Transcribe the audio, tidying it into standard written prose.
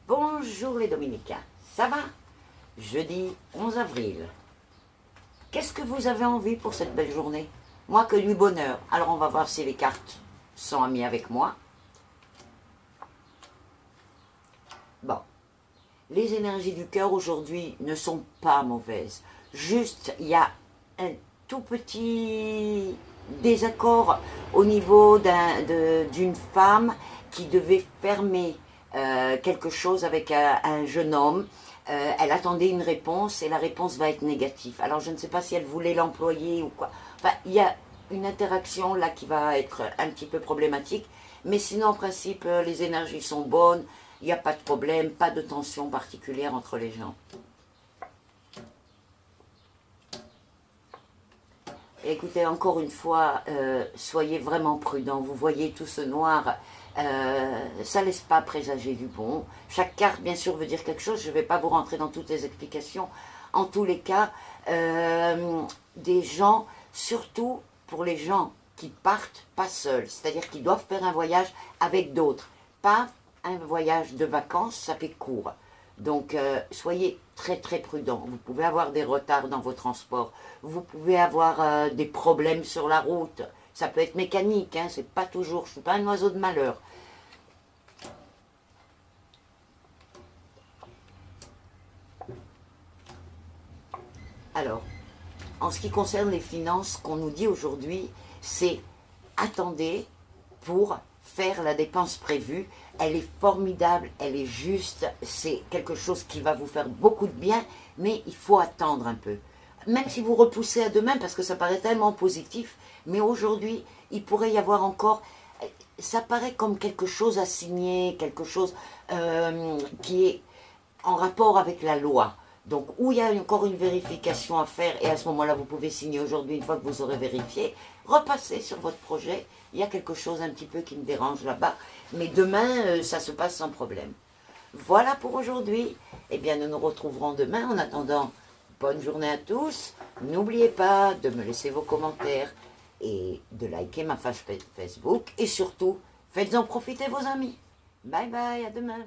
Bonjour les Dominicains, ça va? Jeudi 11 avril. Qu'est-ce que vous avez envie pour cette belle journée? Moi que du bonheur. Alors on va voir si les cartes sont amies avec moi. Bon, les énergies du cœur aujourd'hui ne sont pas mauvaises. Juste, il y a un tout petit désaccord au niveau d'une femme qui devait fermer quelque chose avec un jeune homme. Elle attendait une réponse et la réponse va être négative. Alors je ne sais pas si elle voulait l'employer ou quoi. Enfin, il y a une interaction là qui va être un petit peu problématique. Mais sinon, en principe, les énergies sont bonnes. Il n'y a pas de problème, pas de tension particulière entre les gens. Écoutez, encore une fois, soyez vraiment prudents. Vous voyez tout ce noir, ça ne laisse pas présager du bon. Chaque carte, bien sûr, veut dire quelque chose. Je ne vais pas vous rentrer dans toutes les explications. En tous les cas, des gens, surtout pour les gens qui partent pas seuls, c'est-à-dire qui doivent faire un voyage avec d'autres. Pas un voyage de vacances, ça fait court. Donc, soyez très très prudents. Vous pouvez avoir des retards dans vos transports. Vous pouvez avoir des problèmes sur la route. Ça peut être mécanique, hein, c'est pas toujours. Je ne suis pas un oiseau de malheur. Alors, en ce qui concerne les finances, ce qu'on nous dit aujourd'hui, c'est attendez pour faire la dépense prévue. Elle est formidable, elle est juste, c'est quelque chose qui va vous faire beaucoup de bien, mais il faut attendre un peu. Même si vous repoussez à demain, parce que ça paraît tellement positif, mais aujourd'hui, il pourrait y avoir encore, ça paraît comme quelque chose à signer, quelque chose qui est en rapport avec la loi. Donc, où il y a encore une vérification à faire, et à ce moment-là, vous pouvez signer aujourd'hui, une fois que vous aurez vérifié, repassez sur votre projet. Il y a quelque chose un petit peu qui me dérange là-bas, mais demain, ça se passe sans problème. Voilà pour aujourd'hui. Eh bien, nous nous retrouverons demain. En attendant, bonne journée à tous. N'oubliez pas de me laisser vos commentaires et de liker ma page Facebook. Et surtout, faites-en profiter vos amis. Bye bye, à demain.